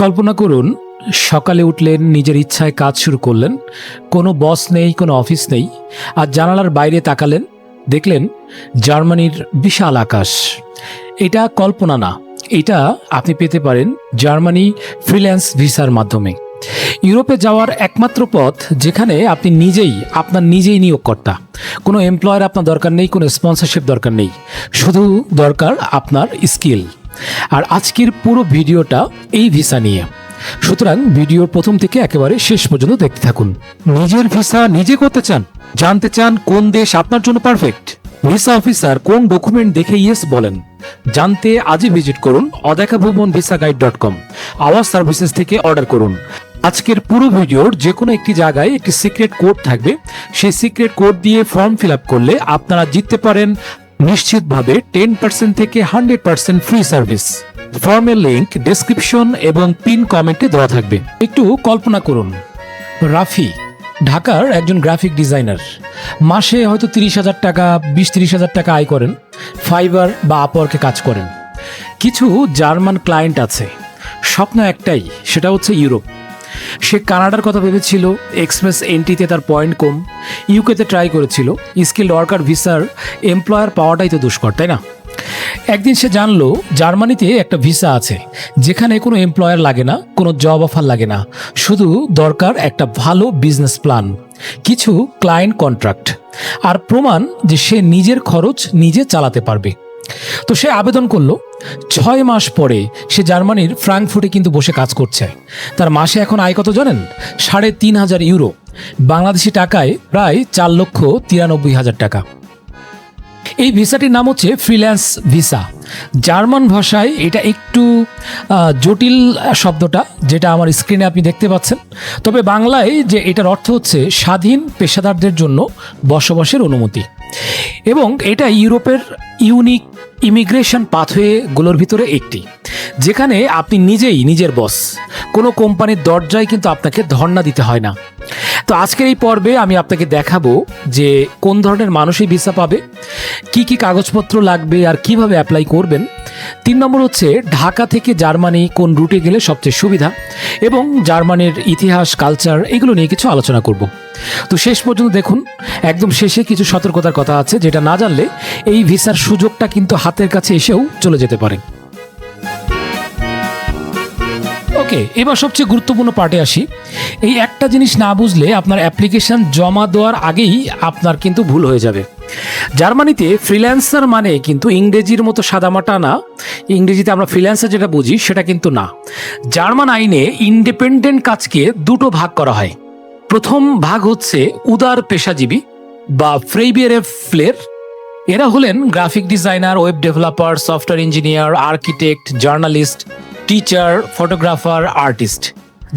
কল্পনা করুন, সকালে উঠলেন, নিজের ইচ্ছায় কাজ শুরু করলেন, কোনো বস নেই, কোনো অফিস নেই, আর জানালার বাইরে তাকালেন, দেখলেন জার্মানির বিশাল আকাশ। এটা কল্পনা না, এটা আপনি পেতে পারেন জার্মানি ফ্রিল্যান্স ভিসার মাধ্যমে। ইউরোপে যাওয়ার একমাত্র পথ, যেখানে আপনি আপনার নিজেই নিয়োগকর্তা। কোনো এমপ্লয়ার আপনার দরকার নেই, কোনো স্পন্সরশিপ দরকার নেই, শুধু দরকার আপনার স্কিল। আর আজকের পুরো ভিডিওটা এই ভিসা নিয়ে, সুতরাং ভিডিওর প্রথম থেকে একেবারে শেষ পর্যন্ত দেখতে থাকুন। নিজের ভিসা নিজে করতে চান? জানতে চান কোন দেশ আপনার জন্য পারফেক্ট? ভিসা অফিসার কোন ডকুমেন্ট দেখে ইয়েস বলেন? জানতে আজই ভিজিট করুন odekavbhumon.visaguide.com। আওয়াজ সার্ভিসেস থেকে অর্ডার করুন। আজকের পুরো ভিডিওর যে কোনো একটি জায়গায় একটি সিক্রেট কোড থাকবে, সেই সিক্রেট কোড দিয়ে ফর্ম ফিল আপ করলে আপনারা জিততে পারেন নিশ্চিতভাবে 10% থেকে 100% ফ্রি সার্ভিস। ফর্মের লিংক ডেসক্রিপশন এবং পিন কমেন্টে দেওয়া থাকবে। একটু কল্পনা করুন, রাফি ঢাকার একজন গ্রাফিক ডিজাইনার, মাসে হয়তো 30,000 টাকা, 20-30,000 টাকা আয় করেন, ফাইবার বা আপওয়ার্কে কাজ করেন। কিছু জার্মান ক্লায়েন্ট আছে, স্বপ্ন একটাই, সেটা হচ্ছে ইউরোপ। সে কানাডার কথা ভেবেছিল, এক্সপ্রেস এন্ট্রিতে তার পয়েন্ট কম, ইউকেতে ট্রাই করেছিল, স্কিল্ড ওয়ার্কার ভিসার এমপ্লয়ার পাওয়াটাই তো দুষ্কর, তাই না? একদিন সে জানলো জার্মানিতে একটা ভিসা আছে, যেখানে কোনো এমপ্লয়ার লাগে না, কোনো জব অফার লাগে না, শুধু দরকার একটা ভালো বিজনেস প্ল্যান, কিছু ক্লায়েন্ট কন্ট্রাক্ট, আর প্রমাণ যে সে নিজের খরচ নিজে চালাতে পারবে। তো সে আবেদন করলো। 6 মাস পরে সে জার্মানির ফ্রাঙ্কফুর্টে কিন্তু বসে কাজ করছে। তার মাসে এখন আয় কত জানেন? 3,500 ইউরো, বাংলাদেশি টাকায় প্রায় 4,93,000 টাকা। এই ভিসাটির নাম হচ্ছে ফ্রিল্যান্স ভিসা। জার্মান ভাষায় এটা একটু জটিল শব্দটা, যেটা আমার স্ক্রিনে আপনি দেখতে পাচ্ছেন। তবে বাংলায় যে এটার অর্থ হচ্ছে স্বাধীন পেশাদারদের জন্য বসবাসের অনুমতি। এবং এটা ইউরোপের ইউনিক ইমিগ্রেশন পাথওয়েগুলোর ভিতরে একটি, যেখানে আপনি নিজেই নিজের বস। কোনো কোম্পানির দরজায় কিন্তু আপনাকে ধর্ণা দিতে হয় না। তো আজকের এই পর্বে আমি আপনাকে দেখাবো যে কোন ধরনের মানুষ এই ভিসা পাবে, কি কি কাগজপত্র লাগবে, আর কিভাবে অ্যাপ্লাই করবেন। 3 নম্বর হচ্ছে ঢাকা থেকে জার্মানি কোন রুটে গেলে সবচেয়ে সুবিধা, এবং জার্মানির ইতিহাস, কালচার, এগুলো নিয়ে কিছু আলোচনা করব। তো শেষ পর্যন্ত দেখুন। একদম শেষে কিছু সতর্কতার কথা আছে, যেটা না জানলে এই ভিসার সুযোগটা কিন্তু হাতের কাছে এসেও চলে যেতে পারে। ওকে, এবার সবচেয়ে গুরুত্বপূর্ণ পার্টে আসি। এই একটা জিনিস না বুঝলে আপনার অ্যাপ্লিকেশন জমা দেওয়ার আগেই আপনার কিন্তু ভুল হয়ে যাবে। জার্মানিতে ফ্রিল্যান্সার মানে কিন্তু ইংরেজির মতো সাদামাটা না। ইংরেজিতে আমরা ফ্রিল্যান্সার যেটা বুঝি সেটা কিন্তু না। জার্মান আইনে ইন্ডিপেন্ডেন্ট কাজকে দুটো ভাগ করা হয়। প্রথম ভাগ হচ্ছে উদার পেশাজীবী বা ফ্রেইবেরেফ্লের। এরা হলেন graphic designer, web developer, software engineer, architect, journalist, teacher, photographer, artist,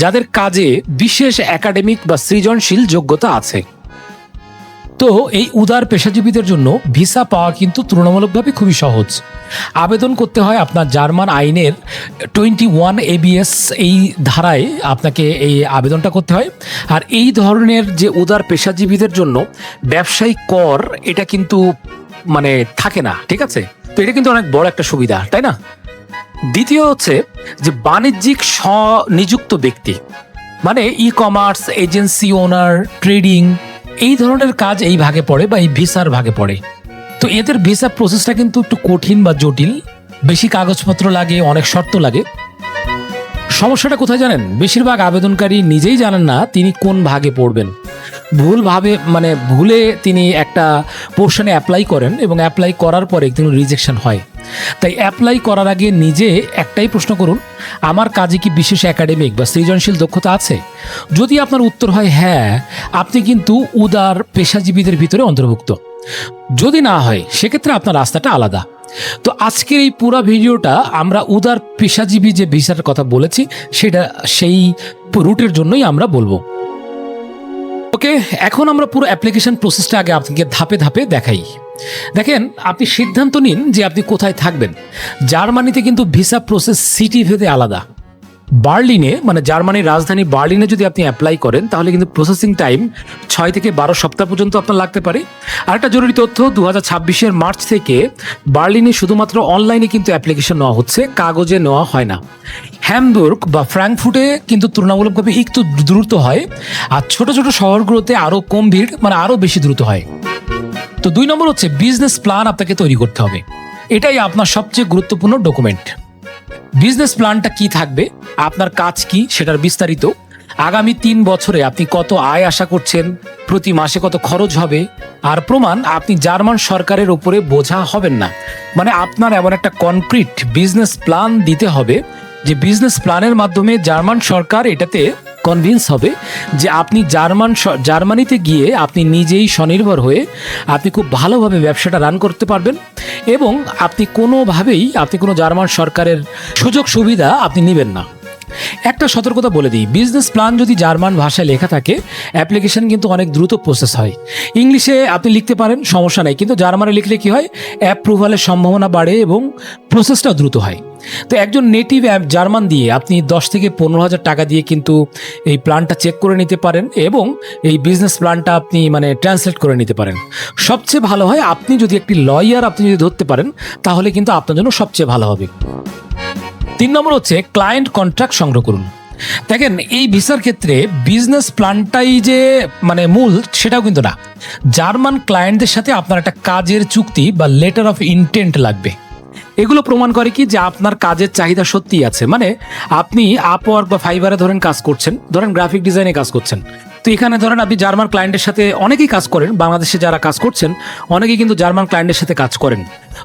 যাদের কাজে বিশেষ একাডেমিক বা সৃজনশীল যোগ্যতা আছে। তো এই উদার পেশাজীবীদের জন্য ভিসা পাওয়া কিন্তু তুলনামূলকভাবে খুবই সহজ। আবেদন করতে হয় আপনার জার্মান আইনের 21 ABS এই ধারায় আপনাকে এই আবেদনটা করতে হয়। আর এই ধরনের যে উদার পেশাজীবীদের জন্য ব্যবসায়িক কর এটা কিন্তু থাকে না, ঠিক আছে? তো এটা কিন্তু অনেক বড় একটা সুবিধা, তাই না? দ্বিতীয় হচ্ছে যে বাণিজ্যিক স্বনিযুক্ত ব্যক্তি, মানে ই কমার্স, এজেন্সি ওনার, ট্রেডিং, এই ধরনের কাজ এই ভাগে পড়ে বা এই ভিসার ভাগে পড়ে। তো এদের ভিসা প্রসেসটা কিন্তু একটু কঠিন বা জটিল, বেশি কাগজপত্র লাগে, অনেক শর্ত লাগে। সমস্যাটা কোথায় জানেন? বেশিরভাগ আবেদনকারী নিজেই জানেন না তিনি কোন ভাগে পড়বেন। ভুলে তিনি একটা পোর্শনে অ্যাপ্লাই করেন, এবং অ্যাপ্লাই করার পরে কিন্তু রিজেকশন হয়। তাই অ্যাপ্লাই করার আগে নিজে একটাই প্রশ্ন করুন, আমার কাজে কি বিশেষ একাডেমিক বা সৃজনশীল দক্ষতা আছে? যদি আপনার উত্তর হয় হ্যাঁ, আপনি কিন্তু উদার পেশাজীবীদের ভিতরে অন্তর্ভুক্ত। যদি না হয়, সেক্ষেত্রে আপনার রাস্তাটা আলাদা। তো আজকের এই পুরো ভিডিওটা আমরা উদার পেশাজীবী যে ভিসার কথা বলেছি সেটা সেই রুটের জন্যই আমরা বলবো। ওকে, এখন আমরা পুরো অ্যাপ্লিকেশন প্রসেসটা আগে আপনাকে ধাপে ধাপে দেখাই। দেখেন, আপনি সিদ্ধান্ত নিন যে আপনি কোথায় থাকবেন। জার্মানিতে কিন্তু ভিসা প্রসেস সিটি ভেদে আলাদা। বার্লিনে, জার্মানির রাজধানী বার্লিনে যদি আপনি অ্যাপ্লাই করেন, তাহলে কিন্তু প্রসেসিং টাইম 6 থেকে 12 সপ্তাহ পর্যন্ত আপনার লাগতে পারে। আরেকটা জরুরি তথ্য, 2026 মার্চ থেকে বার্লিনে শুধুমাত্র অনলাইনে কিন্তু অ্যাপ্লিকেশন নেওয়া হচ্ছে, কাগজে নেওয়া হয় না। হ্যামবুর্গ বা ফ্র্যাঙ্কফুর্টে কিন্তু তুলনামূলকভাবে একটু দ্রুত হয়, আর ছোট ছোট শহরগুলোতে আরও কম ভিড়, মানে আরও বেশি দ্রুত হয়। তো 2 নম্বর হচ্ছে বিজনেস প্ল্যান আপনাকে তৈরি করতে হবে। এটাই আপনার সবচেয়ে গুরুত্বপূর্ণ ডকুমেন্ট। বিজনেস প্ল্যানটা কি থাকবে, আপনার কাজ কি সেটার বিস্তারিত, আগামী 3 বছরে আপনি কত আয় আশা করছেন, প্রতি মাসে কত খরচ হবে, আর প্রমাণ আপনি জার্মান সরকারের উপরে বোঝা হবেন না। মানে আপনার এমন একটা কনক্রিট বিজনেস প্ল্যান দিতে হবে যে বিজনেস প্ল্যানের মাধ্যমে জার্মান সরকার এটাতে কনভিন্স হবে যে আপনি জার্মানিতে গিয়ে আপনি নিজেই স্বনির্ভর হয়ে আপনি খুব ভালোভাবে ব্যবসাটা রান করতে পারবেন, এবং আপনি কোনোভাবেই কোনো জার্মান সরকারের সুযোগ সুবিধা আপনি নেবেন না। একটা সতর্কতা বলে দিই, বিজনেস প্ল্যান যদি জার্মান ভাষায় লেখা থাকে অ্যাপ্লিকেশন কিন্তু অনেক দ্রুত প্রসেস হয়। ইংলিশে আপনি লিখতে পারেন, সমস্যা নেই, কিন্তু জার্মানে লিখলে কি হয়, অ্যাপ্রুভালের সম্ভাবনা বাড়ে এবং প্রসেসটাও দ্রুত হয়। তো একজন নেটিভ জার্মান দিয়ে আপনি 10 থেকে 15,000 টাকা দিয়ে কিন্তু এই প্ল্যানটা চেক করে নিতে পারেন এবং এই বিজনেস প্ল্যানটা আপনি মানে ট্রান্সলেট করে নিতে পারেন। সবচেয়ে ভালো হয় আপনি যদি একটি লয়ার আপনি যদি ধরতে পারেন, তাহলে কিন্তু আপনার জন্য সবচেয়ে ভালো হবে। 3 নম্বর হচ্ছে ক্লায়েন্ট কন্ট্রাক্ট সংগ্রহ করুন। দেখেন, এই ভিসার ক্ষেত্রে বিজনেস প্ল্যানটাই যে মানে মূল সেটাও কিন্তু না। জার্মান ক্লায়েন্টদের সাথে আপনার একটা কাজের চুক্তি বা লেটার অফ ইন্টেন্ট লাগবে। এগুলো প্রমাণ করে কি যে আপনার কাজের চাহিদা সত্যিই আছে। মানে আপনি আপওয়ার্ক বা ফাইবারে ধরেন কাজ করছেন, ধরেন গ্রাফিক ডিজাইনে কাজ করছেন, তো এখানে ধরেন আপনি জার্মান ক্লায়েন্টের সাথে অনেকেই কাজ করেন, বাংলাদেশে যারা কাজ করছেন অনেকেই কিন্তু জার্মান ক্লায়েন্টের সাথে কাজ করেন।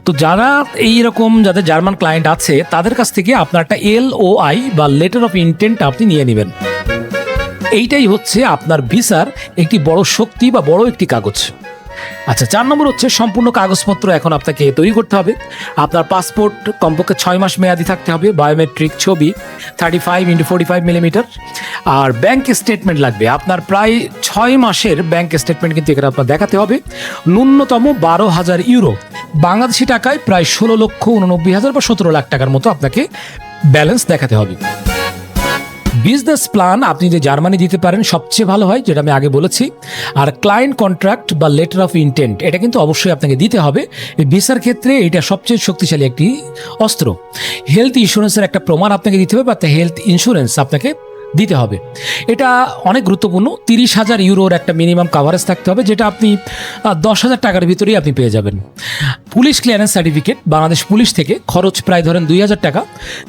তো যারা এইরকম যাদের জার্মান ক্লায়েন্ট আছে তাদের কাছ থেকে আপনার একটা LOI বা লেটার অফ ইন্টেন্ট আপনি নিয়ে নেবেন। এইটাই হচ্ছে আপনার ভিসার একটি বড় শক্তি বা বড় একটি কাগজ। আচ্ছা, 4 নম্বর হচ্ছে সম্পূর্ণ কাগজপত্র এখন আপনাকে তৈরি করতে হবে। আপনার পাসপোর্ট কমপক্ষে 6 মাস মেয়াদি থাকতে হবে, বায়োমেট্রিক ছবি 35x45 মিলিমিটার, আর ব্যাংক স্টেটমেন্ট লাগবে। আপনার প্রায় 6 মাসের ব্যাংক স্টেটমেন্ট কিন্তু এখানে আপনার দেখাতে হবে। ন্যূনতম 12,000 ইউরো, বাংলাদেশি টাকায় প্রায় 16,89,000 বা 17 লাখ টাকার মতো আপনাকে ব্যালেন্স দেখাতে হবে। বিজনেস প্ল্যান আপনি যে জার্মানি দিতে পারেন সবচেয়ে ভালো হয়, যেটা আমি আগে বলেছি। আর ক্লায়েন্ট কন্ট্রাক্ট বা লেটার অফ ইন্টেন্ট এটা কিন্তু অবশ্যই আপনাকে দিতে হবে। এই ভিসার ক্ষেত্রে এটা সবচেয়ে শক্তিশালী একটি অস্ত্র। হেলথ ইন্স্যুরেন্সের একটা প্রমাণ আপনাকে দিতে হবে, বা হেলথ ইন্স্যুরেন্স আপনাকে দিতে হবে। এটা অনেক গুরুত্বপূর্ণ। 30,000 ইউরোর একটা মিনিমাম কাভারেজ থাকতে হবে, যেটা আপনি 10,000 টাকার ভিতরেই আপনি পেয়ে যাবেন। Police clearance certificate Bangladesh police থেকে, খরচ প্রায় ধরেন 2,000 টাকা।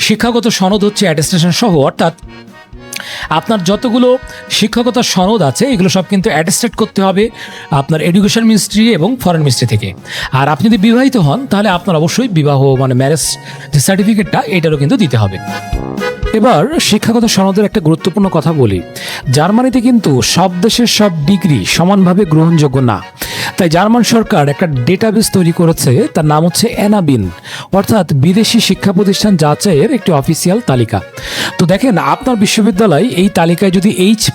শিক্ষাগত সনদ হচ্ছে অ্যাটেস্টেশন সহ, অর্থাৎ আপনার যতগুলো শিক্ষকতার সনদ আছে এগুলো সব কিন্তু অ্যাটেস্টেড করতে হবে আপনার এডুকেশন মিনিস্ট্রি এবং ফরেন মিনিস্ট্রি থেকে। আর আপনি যদি বিবাহিত হন তাহলে আপনার অবশ্যই বিবাহ মানে ম্যারেজ যে সার্টিফিকেটটা এটারও কিন্তু দিতে হবে। এবার শিক্ষাগত সনদের একটা গুরুত্বপূর্ণ কথা বলি। জার্মানিতে কিন্তু সব দেশের সব ডিগ্রি সমানভাবে গ্রহণযোগ্য না। তাই জার্মান সরকার একটা ডেটাবেস তৈরি করেছে, তার নাম হচ্ছে অ্যানাবিন, অর্থাৎ বিদেশি শিক্ষা প্রতিষ্ঠান যাচাইয়ের একটি অফিসিয়াল তালিকা। তো দেখেন, আপনার বিশ্ববিদ্যালয় এই তালিকায় যদি H+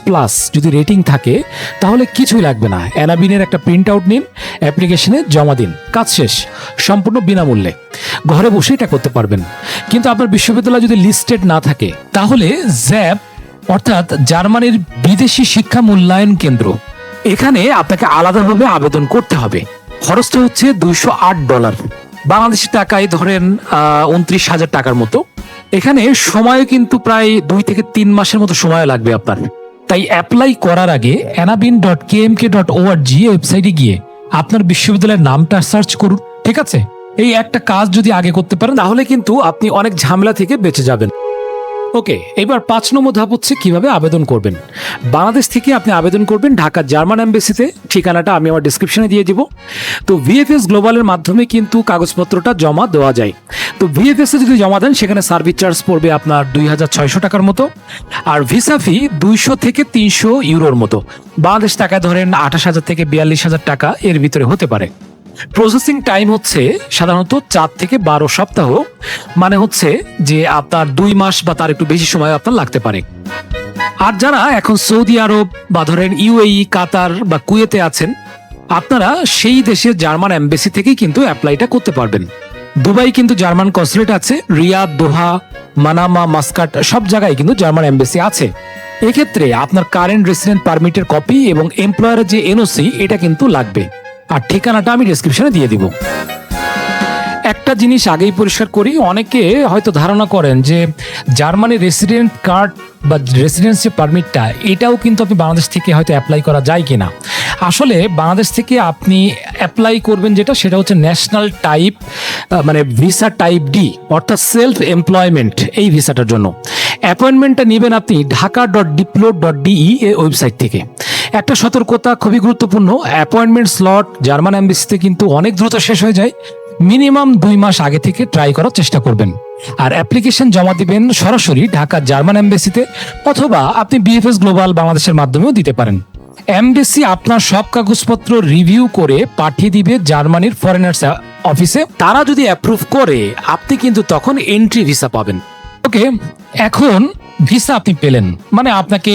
যদি রেটিং থাকে তাহলে কিছুই লাগবে না। অ্যানাবিনের একটা প্রিন্ট আউট নিন, অ্যাপ্লিকেশনে জমা দিন, কাজ শেষ, সম্পূর্ণ বিনামূল্যে ঘরে বসে এটা করতে পারবেন। কিন্তু আপনার বিশ্ববিদ্যালয় যদি লিস্টেড না থাকে তাহলে জ্যাব অর্থাৎ জার্মানির বিদেশি শিক্ষা মূল্যায়ন কেন্দ্র, এখানে আপনাকে আলাদাভাবে আবেদন করতে হবে। খরচটা হচ্ছে $208, বাংলাদেশি টাকায় ধরেন 29,000 টাকার মতো। এখানে সময় কিন্তু প্রায় 2 থেকে 3 মাসের মতো সময় লাগবে আপনার। তাই অ্যাপ্লাই করার আগে anabin.kmk.org ওয়েবসাইটে গিয়ে আপনার বিশ্ববিদ্যালয়ের নামটা সার্চ করুন, ঠিক আছে? এই একটা কাজ যদি আগে করতে পারেন তাহলে কিন্তু আপনি অনেক ঝামেলা থেকে বেঁচে যাবেন। ওকে, এবার 5 নম্বর ধাপ হচ্ছে কিভাবে আবেদন করবেন। বাংলাদেশ থেকে আপনি আবেদন করবেন ঢাকা জার্মান এমবেসিতে, ঠিকানাটা আমি আমার ডিসক্রিপশনে দিয়ে দিব। তো VFS গ্লোবালের মাধ্যমে কিন্তু কাগজপত্রটা জমা দেওয়া যায়। তো VFS এ যদি জমা দেন সেখানে সার্ভিস চার্জ পড়বে আপনার 2,600 টাকার মতো, আর ভিসা ফি 200 থেকে 300 ইউরোর মতো, বাংলাদেশ টাকায় ধরেন 28,000 থেকে 42,000 টাকা এর ভিতরে হতে পারে। প্রসেসিং টাইম হচ্ছে সাধারণত 4 থেকে 12 সপ্তাহ, মানে হচ্ছে যে আপনার 2 মাস বা তার একটু বেশি সময় আপনার লাগতে পারে। আর যারা এখন সৌদি আরব বা ধরেন UAE, কাতার বা কুয়েতে আছেন, আপনারা সেই দেশের জার্মান এমবেসি থেকেই কিন্তু অ্যাপ্লাইটা করতে পারবেন। দুবাই কিন্তু জার্মান কনসুলেট আছে, রিয়াদ, দোহা, মানামা, মাস্কাট সব জায়গায় কিন্তু জার্মান এমবেসি আছে। এক্ষেত্রে আপনার কারেন্ট রেসিডেন্ট পারমিটের কপি এবং এমপ্লয়ারের যে NOC এটা কিন্তু লাগবে, আর ঠিকানাটা আমি ডেসক্রিপশনে দিয়ে দিব। একটা জিনিস আগেই পরিষ্কার করি, অনেকে হয়তো ধারণা করেন যে জার্মানির রেসিডেন্ট কার্ড বা রেসিডেন্সি পারমিটটা এটাও কিন্তু আপনি বাংলাদেশ থেকে হয়তো অ্যাপ্লাই করা যায় কিনা। আসলে বাংলাদেশ থেকে আপনি অ্যাপ্লাই করবেন যেটা, সেটা হচ্ছে ন্যাশনাল টাইপ, মানে ভিসা টাইপ ডি, অর্থাৎ সেলফ এমপ্লয়মেন্ট, এই ভিসাটার জন্য অ্যাপয়েন্টমেন্টটা নেবেন আপনি ঢাকা.ডিপ্লো.ডিই এই ওয়েবসাইট থেকে। একটা সতর্কতা খুবই গুরুত্বপূর্ণ, অ্যাপয়েন্টমেন্ট স্লট জার্মান এমবেসিতে কিন্তু অনেক দ্রুত শেষ হয়ে যায়। মিনিমাম 2 মাস আগে থেকে ট্রাই করার চেষ্টা করবেন। আর অ্যাপ্লিকেশন জমা দিবেন সরাসরি ঢাকা জার্মান এমবেসিতে, অথবা আপনি বিএফএস গ্লোবাল বাংলাদেশের মাধ্যমেও দিতে পারেন। এমবেসি আপনার সব কাগজপত্র রিভিউ করে পাঠিয়ে দিবে জার্মানির ফরেনার্স অফিসে। তারা যদি অ্যাপ্রুভ করে আপনি কিন্তু তখন এন্ট্রি ভিসা পাবেন। ওকে, এখন ভিসা আপনি পেলেন, মানে আপনাকে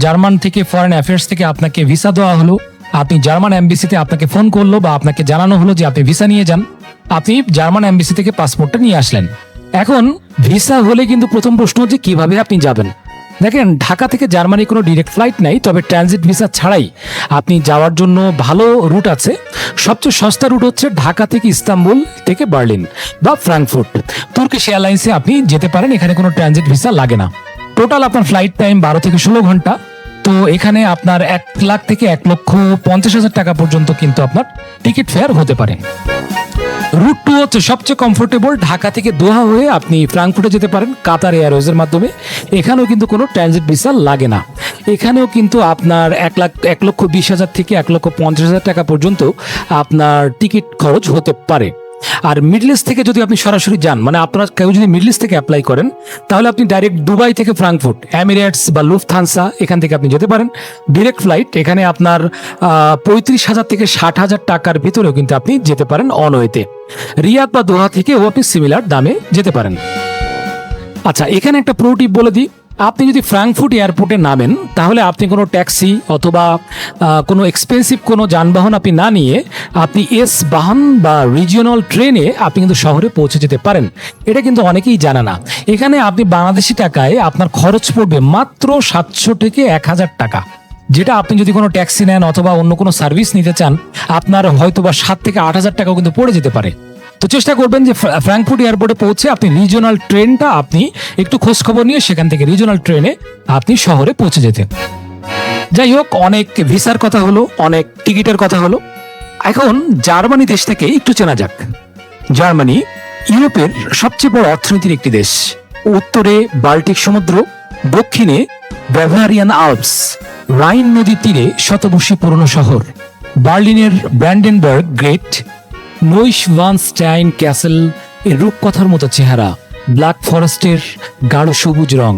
জার্মান থেকে, ফরেন অ্যাফেয়ার্স থেকে আপনাকে ভিসা দেওয়া হলো। আপনি জার্মান এমবেসিতে আপনাকে ফোন করলো বা আপনাকে জানানো হলো যে আপনি ভিসা নিয়ে যান। আপনি জার্মান এমবেসি থেকে পাসপোর্টটা নিয়ে আসলেন। এখন ভিসা হলে কিন্তু প্রথম প্রশ্ন হচ্ছে কিভাবে আপনি যাবেন। দেখেন, ঢাকা থেকে জার্মানি কোনো ডিরেক্ট ফ্লাইট নাই, তবে ট্রানজিট ভিসা ছাড়াই আপনি যাওয়ার জন্য ভালো রুট আছে। সবচেয়ে সস্তা রুট হচ্ছে ঢাকা থেকে ইস্তাম্বুল থেকে বার্লিন বা ফ্রাঙ্কফুর্ট, তুর্কিশ এয়ারলাইন্সে আপনি যেতে পারেন। এখানে কোনো ট্রানজিট ভিসা লাগে না। টোটাল আপনার ফ্লাইট টাইম 12 থেকে 16 ঘন্টা। তো এখানে আপনার 1 লাখ থেকে 1,50,000 টাকা পর্যন্ত কিন্তু আপনার টিকিট ফেয়ার হতে পারে। রুট 2 হচ্ছে সবচেয়ে কমফোর্টেবল, ঢাকা থেকে দোহা হয়ে আপনি ফ্রাঙ্কফুর্টে যেতে পারেন কাতার এয়ারওয়েজের মাধ্যমে। এখানেও কিন্তু কোনো ট্রানজিট ভিসা লাগে না। এখানেও কিন্তু আপনার 1,20,000 থেকে 1,50,000 টাকা পর্যন্ত আপনার টিকিট খরচ হতে পারে। আর মিডল ইস্ট থেকে যদি আপনি সরাসরি যান, মানে আপনার কেউ যদি মিডল ইস্ট থেকে অ্যাপ্লাই করেন, তাহলে আপনি ডাইরেক্ট দুবাই থেকে ফ্রাঙ্কফুর্ট, এমিরেটস বা লুফথানসা, এখান থেকে আপনি যেতে পারেন ডিরেক্ট ফ্লাইট। এখানে আপনার 35,000 থেকে 60,000 টাকার ভিতরেও কিন্তু আপনি যেতে পারেন অনওয়েতে। রিয়াদ বা দোহা থেকেও আপনি সিমিলার দামে যেতে পারেন। আচ্ছা, এখানে একটা প্রো টিপ বলে দিই, আপনি যদি ফ্রাঙ্কফুর্ট এয়ারপোর্টে নামেন, তাহলে আপনি কোনো ট্যাক্সি অথবা কোনো এক্সপেন্সিভ কোনো যানবাহন আপনি না নিয়ে আপনি এস বাহন বা রিজিওনাল ট্রেনে আপনি কিন্তু শহরে পৌঁছে যেতে পারেন। এটা কিন্তু অনেকেই জানে না। এখানে আপনি বাংলাদেশি টাকায় আপনার খরচ পড়বে মাত্র 700 থেকে 1,000 টাকা, যেটা আপনি যদি কোনো ট্যাক্সি নেন অথবা অন্য কোনো সার্ভিস নিতে চান, আপনার হয়তো বা 7 থেকে 8,000 টাকাও কিন্তু পড়ে যেতে পারে। তো চেষ্টা করবেন যে ফ্রাঙ্কফুর্ট এয়ারপোর্টে পৌঁছে আপনি রিজিওনাল ট্রেনটা আপনি একটু খোঁজ খবর নিয়ে সেখান থেকে রিজিওনাল ট্রেনে আপনি শহরে পৌঁছে যেতে। যাই হোক, অনেক ভিসার কথা হলো, অনেক টিকিটের কথা হলো। এখন জার্মানি দেশ থেকে একটু চেনা যাক। জার্মানি ইউরোপের সবচেয়ে বড় অর্থনীতির একটি দেশ। উত্তরে বাল্টিক সমুদ্র, দক্ষিণে বাভারিয়ান আল্পস, রাইন নদীর তীরে শতবর্ষী পুরনো শহর। বার্লিনের ব্র্যান্ডেনবার্গ গ্রেট, নৈশভানস্টাইন ক্যাসেল এর রূপকথার মতো চেহারা, ব্ল্যাক ফরেস্টের গাঢ় সবুজ রং।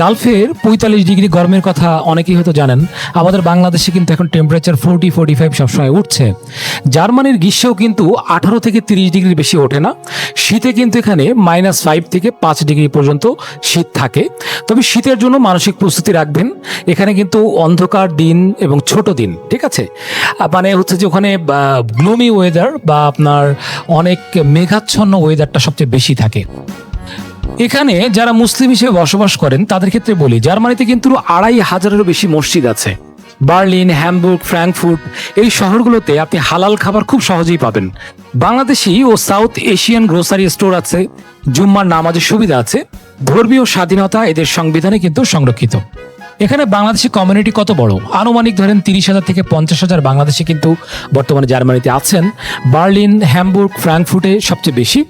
গালফের 45 ডিগ্রি গরমের কথা অনেকেই হয়তো জানেন। আমাদের বাংলাদেশে কিন্তু এখন টেম্পারেচার 40-45 সবসময় উঠছে। জার্মানির গ্রীষ্মেও কিন্তু 18 থেকে 30 ডিগ্রির বেশি ওঠে না। শীতে কিন্তু এখানে -5 থেকে 5 ডিগ্রি পর্যন্ত শীত থাকে। তবে শীতের জন্য মানসিক প্রস্তুতি রাখবেন। এখানে কিন্তু অন্ধকার দিন এবং ছোট দিন, ঠিক আছে, মানে হচ্ছে যে ওখানে গ্লুমি ওয়েদার বা আপনার অনেক মেঘাচ্ছন্ন ওয়েদারটা সবচেয়ে বেশি থাকে। এখানে যারা মুসলিম হিসেবে বসবাস করেন তাদের ক্ষেত্রে বলি, জার্মানিতে কিন্তু 2,500-এরও বেশি মসজিদ আছে। বার্লিন, হ্যামবুর্গ, ফ্রাঙ্কফুর্ট এই শহরগুলোতে আপনি হালাল খাবার খুব সহজেই পাবেন। বাংলাদেশি ও সাউথ এশিয়ান গ্রোসারি স্টোর আছে, জুম্মার নামাজের সুবিধা আছে। ধর্মীয় স্বাধীনতা এদের সংবিধানে কিন্তু সংরক্ষিত। এখানে বাংলাদেশি কমিউনিটি কত বড়, আনুমানিক ধরেন 30,000 থেকে 50,000 বাংলাদেশি কিন্তু বর্তমানে জার্মানিতে আছেন। বার্লিন, হ্যামবুর্গ, ফ্রাঙ্কফুর্টে সবচেয়ে বেশি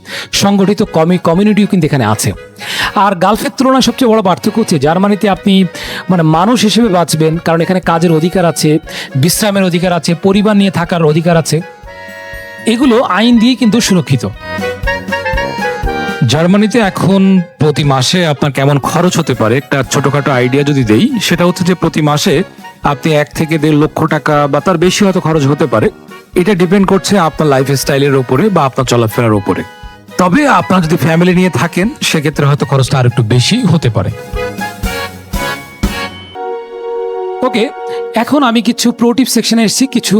সংগঠিত কমিউনিটিও কিন্তু এখানে আছে। আর গালফের তুলনায় সবচেয়ে বড় পার্থক্য হচ্ছে জার্মানিতে আপনি মানে মানুষ হিসেবে বাঁচবেন, কারণ এখানে কাজের অধিকার আছে, বিশ্রামের অধিকার আছে, পরিবার নিয়ে থাকার অধিকার আছে। এগুলো আইন দিয়ে কিন্তু সুরক্ষিত। জার্মানিতে এখন প্রতি মাসে আপনার কেমন খরচ হতে পারে একটা ছোটখাটো আইডিয়া যদি দেই, সেটা হচ্ছে যে প্রতি মাসে আপনি 1 থেকে 1.5 লক্ষ টাকা বা তার বেশি হয়তো খরচ হতে পারে। এটা ডিপেন্ড করছে আপনার লাইফ স্টাইলের উপরে বা আপনার চলাফেরার উপরে। তবে আপনার যদি ফ্যামিলি নিয়ে থাকেন সেক্ষেত্রে হয়তো খরচটা আর একটু বেশি হতে পারে। ওকে, এখন আমি কিছু প্রো টিপ সেকশনে এসেছি, কিছু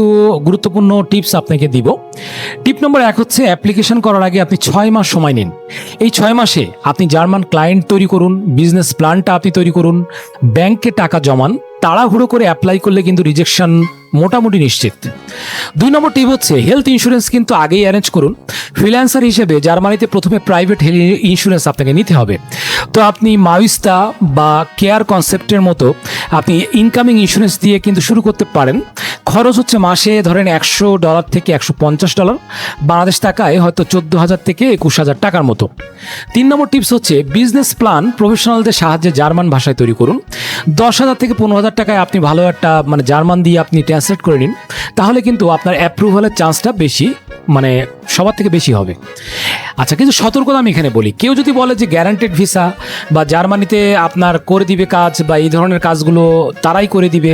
গুরুত্বপূর্ণ টিপস আপনাকে দিব। টিপ নম্বর 1 হচ্ছে অ্যাপ্লিকেশন করার আগে আপনি 6 মাস সময় নিন। এই 6 মাসে আপনি জার্মান ক্লায়েন্ট তৈরি করুন, বিজনেস প্ল্যানটা আপনি তৈরি করুন, ব্যাংকে টাকা জমান। তাড়াহুড়ো করে অ্যাপ্লাই করলে কিন্তু রিজেকশন মোটামুটি নিশ্চিত। 2 নম্বর টিপ হচ্ছে হেলথ ইন্স্যুরেন্স কিন্তু আগেই অ্যারেঞ্জ করুন। ফ্রিল্যান্সার হিসেবে জার্মানিতে প্রথমে প্রাইভেট হেলথ ইন্স্যুরেন্স আপনাকে নিতে হবে। তো আপনি মাউইস্তা বা কেয়ার কনসেপ্টের মতো আপনি ইনকামিং ইন্স্যুরেন্স দিয়ে কিন্তু শুরু করতে পারেন। খরচ হচ্ছে মাসে ধরেন $100 থেকে $150, বাংলাদেশ টাকায় হয়তো 14,000 থেকে 21,000 টাকার মতো। 3 নম্বর টিপস হচ্ছে বিজনেস প্ল্যান প্রফেশনালদের সাহায্যে জার্মান ভাষায় তৈরি করুন। 10,000 থেকে 15,000 টাকায় আপনি ভালো একটা জার্মান দিয়ে আপনি ট্রান্সলেট করে নিন, তাহলে কিন্তু আপনার অ্যাপ্রুভালের চান্সটা বেশি, সবার থেকে বেশি হবে। আচ্ছা, কিছু সতর্কতা আমি এখানে বলি। কেউ যদি বলে যে গ্যারান্টেড ভিসা বা জার্মানিতে আপনার করে দিবে কাজ বা এই ধরনের কাজগুলো তারাই করে দিবে,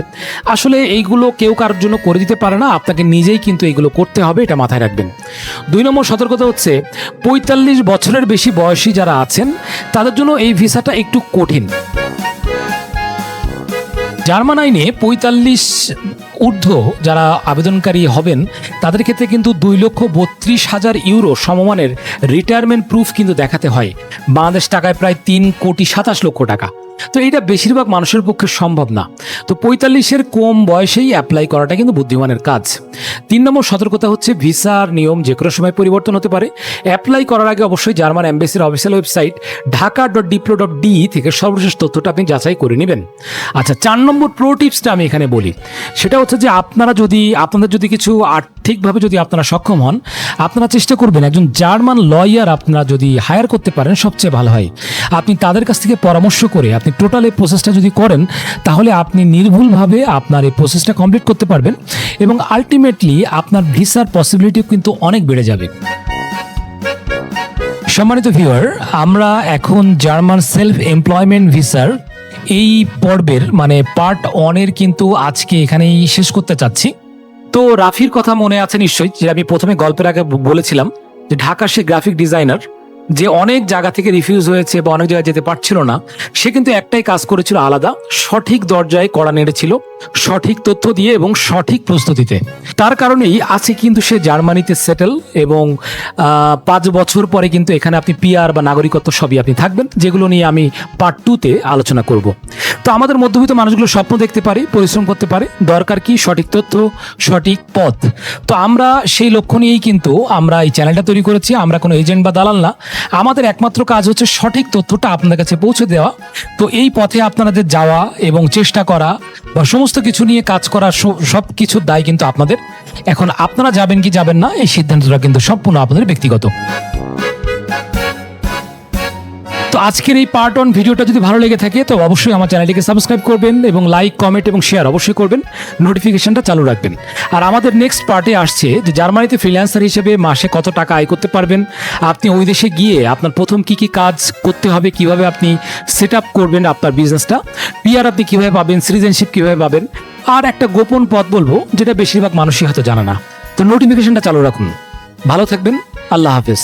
আসলে এইগুলো কেউ কারোর জন্য করে দিতে পারে না, আপনাকে নিজেই কিন্তু এইগুলো করতে হবে, এটা মাথায় রাখবেন। 2 নম্বর সতর্কতা হচ্ছে 45 বছরের বেশি বয়সী যারা আছেন তাদের জন্য এই ভিসাটা একটু কঠিন। জার্মান আইনে 45 ঊর্ধ্ব যারা আবেদনকারী হবেন তাদের ক্ষেত্রে কিন্তু 2,32,000 ইউরো সমমানের রিটায়ারমেন্ট প্রুফ কিন্তু দেখাতে হয়, বাংলাদেশ টাকায় প্রায় 3,27,00,000 টাকা। তো এটা বেশিরভাগ মানুষের পক্ষে সম্ভব না। তো 45-এর কম বয়সেই অ্যাপ্লাই করাটা কিন্তু বুদ্ধিমানের কাজ। 3 নম্বর সতর্কতা হচ্ছে ভিসার নিয়ম যে কোনো সময় পরিবর্তন হতে পারে। অ্যাপ্লাই করার আগে অবশ্যই জার্মান এম্বাসির অফিসিয়াল ওয়েবসাইট dhaka.diplo.de থেকে সর্বশেষ তথ্যটা আপনি যাচাই করে নেবেন। আচ্ছা, 4 নম্বর প্রো টিপসটা আমি এখানে বলি, সেটা হচ্ছে যে আপনাদের যদি কিছু আর্থিকভাবে যদি আপনারা সক্ষম হন, আপনারা চেষ্টা করবেন একজন জার্মান লয়ার আপনারা যদি হায়ার করতে পারেন সবচেয়ে ভালো হয়। আপনি তাদের কাছ থেকে পরামর্শ করে আপনি টোটাল এই প্রসেসটা যদি করেন, তাহলে আপনি নির্ভুলভাবে আপনার এই প্রসেসটা কমপ্লিট করতে পারবেন এবং আলটিমেটলি আপনার ভিসার পসিবিলিটিও কিন্তু অনেক বেড়ে যাবে। সম্মানিত ভিউয়ার, আমরা এখন জার্মান সেলফ এমপ্লয়মেন্ট ভিসার এই পর্বের পার্ট 1-এর কিন্তু আজকে এখানেই শেষ করতে চাচ্ছি। তো রাফির কথা মনে আছে নিশ্চয়ই, যে আমি প্রথমে গল্পের আগে বলেছিলাম যে ঢাকার সে গ্রাফিক ডিজাইনার যে অনেক জায়গা থেকে রিফিউজ হয়েছে বা অনেক জায়গায় যেতে পারছিল না, সে কিন্তু একটাই কাজ করেছিল আলাদা, সঠিক দরজায় কড়া নেড়েছিল, সঠিক তথ্য দিয়ে এবং সঠিক প্রস্তুতিতে। তার কারণেই আছে কিন্তু সে জার্মানিতে সেটেল এবং 5 বছর পরে কিন্তু এখানে আপনি পিআর বা নাগরিকত্ব সবই আপনি থাকবেন, যেগুলো নিয়ে আমি পার্ট 2-তে আলোচনা করব। তো আমাদের মধ্যবিত্ত মানুষগুলো স্বপ্ন দেখতে পারে, পরিশ্রম করতে পারে, দরকার কি সঠিক তথ্য, সঠিক পথ। তো আমরা সেই লক্ষ্য নিয়েই কিন্তু আমরা এই চ্যানেলটা তৈরি করেছি। আমরা কোনো এজেন্ট বা দালাল না, আমাদের একমাত্র কাজ হচ্ছে সঠিক তথ্যটা আপনাদের কাছে পৌঁছে দেওয়া। তো এই পথে আপনাদের যাওয়া এবং চেষ্টা করা বা সমস্ত কিছু নিয়ে কাজ করা, সব কিছুর দায় কিন্তু আপনাদের। এখন আপনারা যাবেন কি যাবেন না, এই সিদ্ধান্তটা কিন্তু সম্পূর্ণ আপনাদের ব্যক্তিগত। তো আজকের এই পার্ট 1 ভিডিওটা যদি ভালো লেগে থাকে তো অবশ্যই আমার চ্যানেলটিকে সাবস্ক্রাইব করবেন এবং লাইক, কমেন্ট এবং শেয়ার অবশ্যই করবেন, নোটিফিকেশনটা চালু রাখবেন। আর আমাদের নেক্সট পার্টে আসছে যে জার্মানিতে ফ্রিল্যান্সার হিসেবে মাসে কত টাকা আয় করতে পারবেন, আপনি ওই দেশে গিয়ে আপনার প্রথম কি কি কাজ করতে হবে, কিভাবে আপনি সেট আপ করবেন আপনার বিজনেসটা, পিআর আপনি কিভাবে পাবেন, সিটিজেনশিপ কিভাবে পাবেন, আর একটা গোপন পথ বলবো যেটা বেশিরভাগ মানুষই হয়তো জানে না। তো নোটিফিকেশনটা চালু রাখুন। ভালো থাকবেন, আল্লাহ হাফেজ।